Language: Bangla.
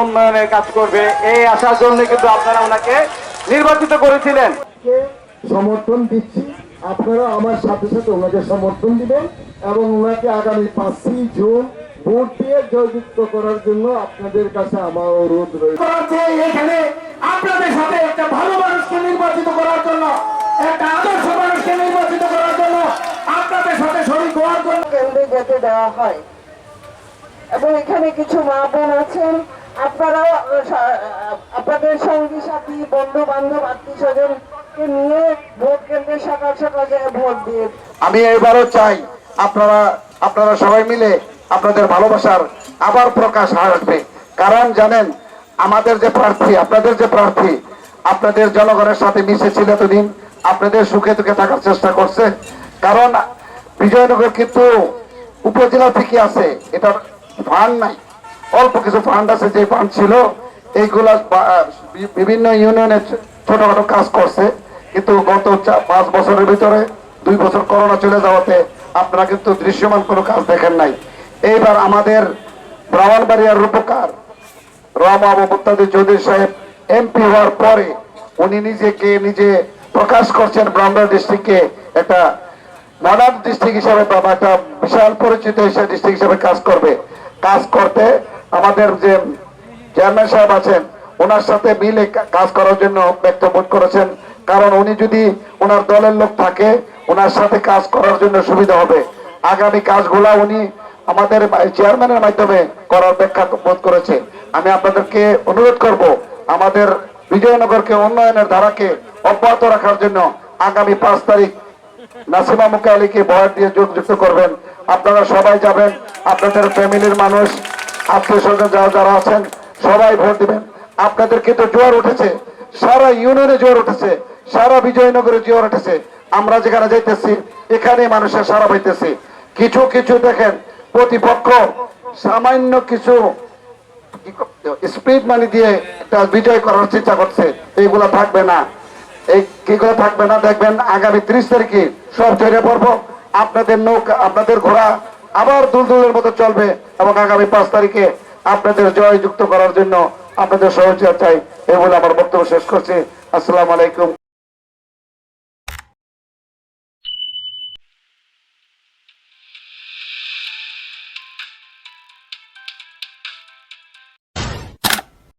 উন্নয়নের কাজ করবে এই আশার জন্য কিন্তু আপনারা ওনাকে নির্বাচিত করেছিলেন। সমর্থন দিচ্ছি, আপনারা আমার সাথে সাথে ওনাকে সমর্থন দিবেন এবং ওনাকে আগামী 5ই জুন ভোট দিয়ে জয়যুক্ত করার জন্য আপনাদের কাছে আমার অনুরোধ রয়েছে। এখানে আপনাদের সাথে একটা ভালো মানুষকে নির্বাচিত করার জন্য, একটা আদর্শ মানুষকে নির্বাচিত করার জন্য আপনাদের সাথে শরীক হওয়ার জন্য কেন্দ্রে যেতে দেওয়া হয়। এবং এখানে কিছু মা বোন আছেন, আপনারা আপনাদের সঙ্গী সাথী বন্ধু বান্ধব আত্মীয় স্বজনকে নিয়ে ভোট কেন্দ্রে সকাল সকাল যায় ভোট দিয়ে। আমি এবারও চাই আপনারা সবাই মিলে আপনাদের ভালোবাসার আবার প্রকাশ আসবে। কারণ জানেন আমাদের যে প্রার্থী, আপনাদের যে প্রার্থী, আপনাদের জনগণের সাথে মিশেছিল এতদিন, আপনাদের সুখে দুঃখে থাকার চেষ্টা করছে। কারণ বিজয়নগর কিন্তু উপজেলা থেকে আছে, এটার ফান্ড নাই, অল্প কিছু ফান্ড আছে। যে ফান্ড ছিল এইগুলা বিভিন্ন ইউনিয়নে ছোটখাটো কাজ করছে, কিন্তু গত 5 বছরের ভিতরে 2 বছর করোনা চলে যাওয়াতে আপনারা কিন্তু দৃশ্যমান কোনো কাজ দেখেন নাই। এইবার আমাদের ব্রাহ্মণবাড়িয়ার রূপকার রহমান মুক্তাদির চৌধুরী সাহেব এমপি হওয়ার পরে উনি নিজে প্রকাশ করছেন ব্রাহ্মণবাড়িয়া ডিস্ট্রিক্টকে একটা মডার্ন ডিস্ট্রিক্ট হিসাবে বা একটা বিশাল পরিচিত ডিস্ট্রিক্ট হিসাবে কাজ করতে আমাদের যে চেয়ারম্যান সাহেব আছেন ওনার সাথে মিলে কাজ করার জন্য বক্তব্য করেছেন। কারণ উনি যদি ওনার দলের লোক থাকে ওনার সাথে কাজ করার জন্য সুবিধা হবে। আগামী কাজগুলা উনি আমাদের চেয়ারম্যানের মাধ্যমে করার ব্যাখ্যা বোধ করেছে। আমি আপনাদেরকে অনুরোধ করব আমাদের বিজয়নগরকে উন্নয়নের ধারাকে অব্যাহত রাখার জন্য আগামী 5 তারিখ নাসিমা মুকা আলীকে ভোট দিয়ে যুক্ত করবেন। আপনারা সবাই যাবেন, আপনাদের ফ্যামিলির মানুষ আত্মীয় স্বজন যারা আছেন সবাই ভোট দিবেন। আপনাদেরকে তো জোয়ার উঠেছে, সারা ইউনিয়নে জোয়ার উঠেছে, সারা বিজয়নগরে জোয়ার উঠেছে। আমরা যেখানে যাইতেছি এখানে মানুষের সারা পাইতেছি। কিছু দেখেন প্রতিপক্ষ সামান্য কিছু স্পিড মানি দিয়ে একটা বিজয় করার চেষ্টা করছে, এইগুলা থাকবে না। এই কিগুলো থাকবে না, দেখবেন আগামী 30 তারিখে সব ছেড়ে পড়বো। আপনাদের নৌকা, আপনাদের ঘোড়া আবার দুলদুলের মতো চলবে এবং আগামী 5 তারিখে আপনাদের জয় যুক্ত করার জন্য আপনাদের সহযোগিতা চাই। এই বলে আমার বক্তব্য শেষ করছি। আসসালামু আলাইকুম।